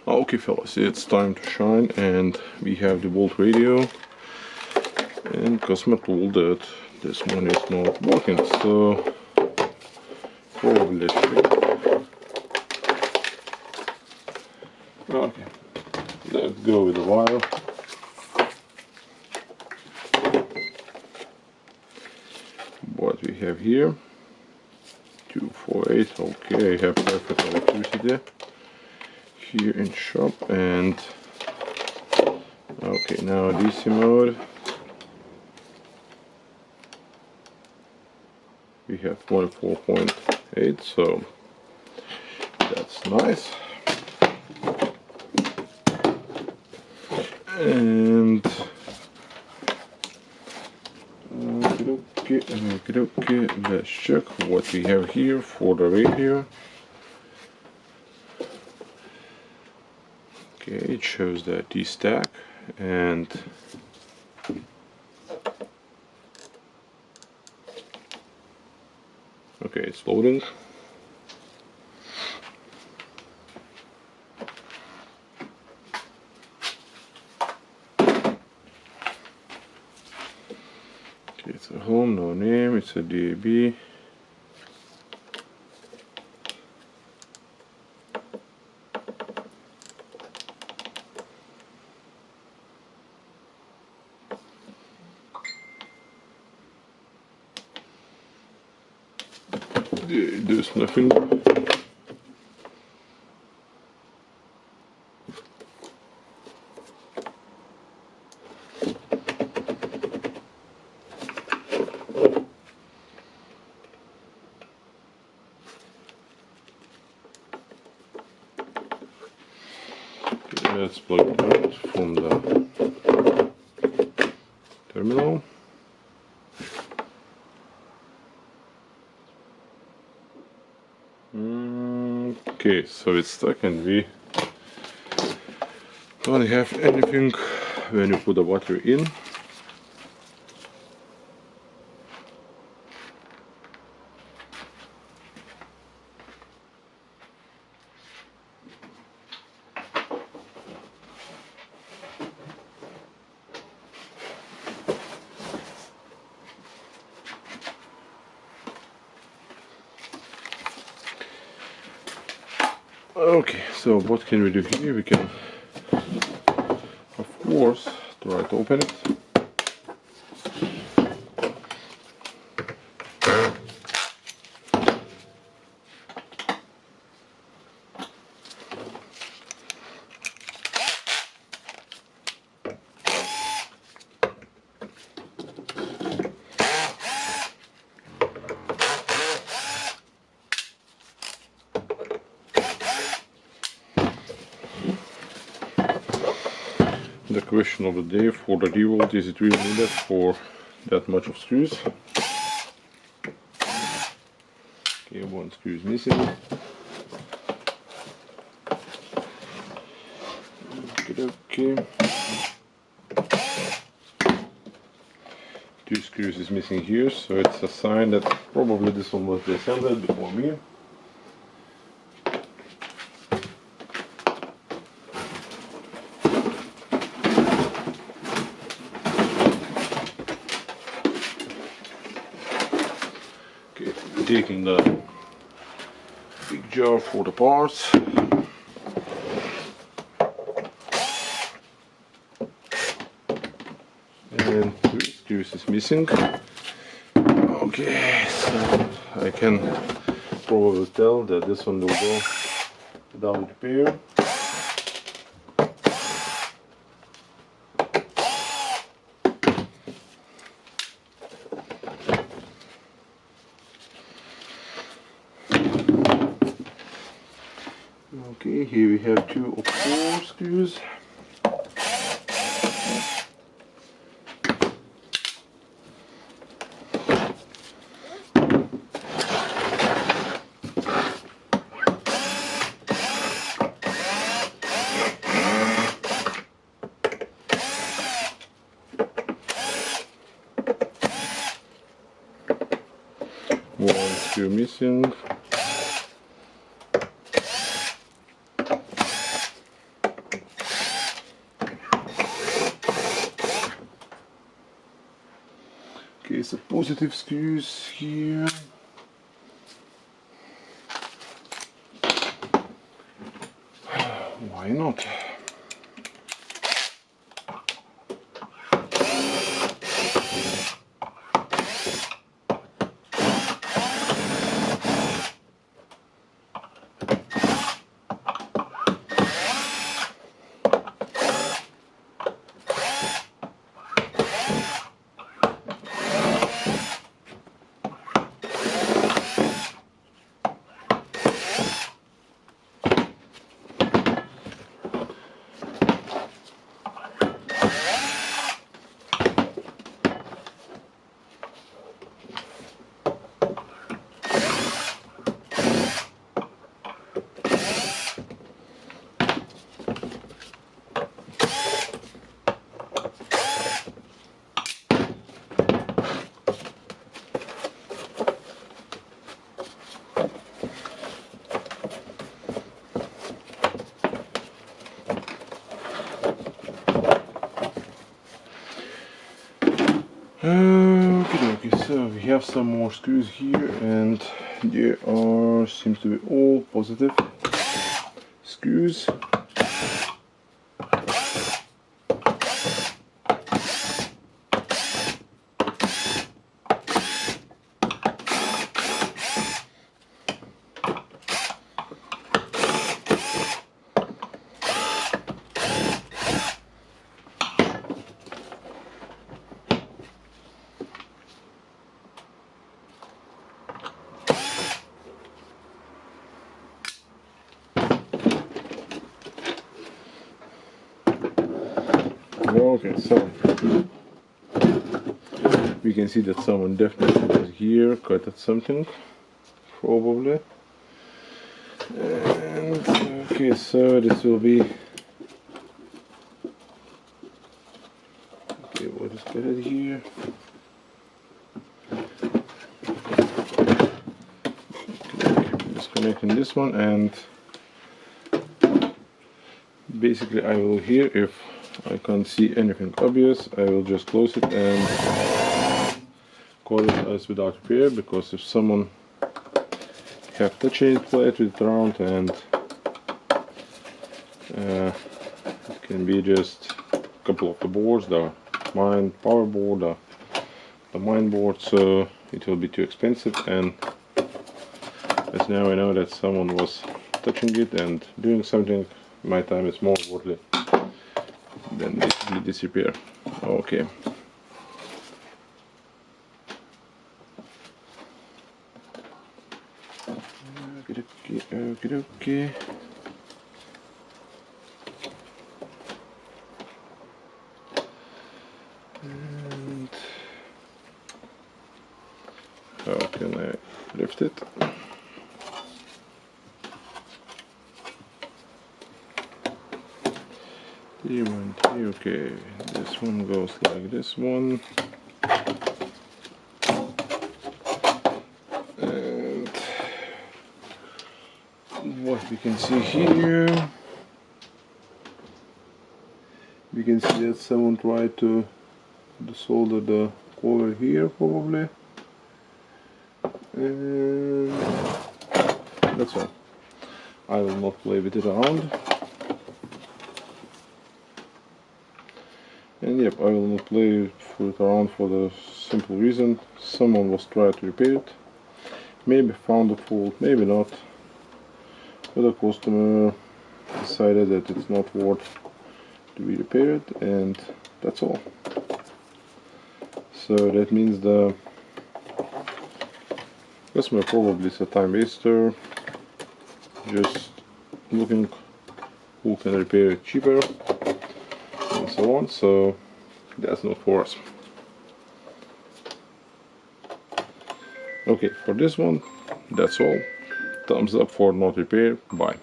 Okay fellas, it's time to shine, and we have the Dewalt radio, and customer told that this one is not working, so probably let's wait. Okay, let's go with the wire. What we have here, 248, okay, I have perfect electricity here in shop, and okay, now DC mode, we have 24.8, so that's nice. And okay, let's check what we have here for the radio. Okay, it shows that Tstack, and okay, it's loading. Okay, it's a home, no name, it's a DAB. There's nothing. Okay, let's plug it out from the terminal. Okay, so it's stuck, and we don't have anything when you put the water in. Okay, so what can we do here? We can, of course, try to open it. The question of the day for the Dewalt: is it really needed for that much of screws? Okay, one screw is missing. Okay. Two screws is missing here, so it's a sign that probably this one was disassembled before me. Taking the big jar for the parts. And two screws is missing. Okay, so I can probably tell that this one will go without repair. Okay, here we have 2 or 4 screws. One screw missing. place the positive screws here. Why not? Okay, so we have some more screws here, and there are seems to be all positive screws. Okay, so we can see that someone definitely was here, cut at something, probably. And okay, so this will be, okay, what is cut here? Disconnecting this one, and basically I will here, if I can't see anything obvious, I will just close it and call it as without repair, because if someone have touched it, played with it around, and it can be just a couple of the boards, the mine power board, the mine board, so it will be too expensive. And as now I know that someone was touching it and doing something, my time is more worthy than basically this repair. Okay. Okay. And how can I lift it? Okay, this one goes like this one, and what we can see here, we can see that someone tried to solder the collar here probably, and that's all. I will not play with it around. And yep, I will not play with it around for the simple reason someone was trying to repair it. Maybe found a fault, maybe not. But the customer decided that it's not worth to be repaired, and that's all. So that means the customer probably is a time waster, just looking who can repair it cheaper and so on, so that's not for us. Okay, for this one, that's all. Thumbs up for not repair. Bye.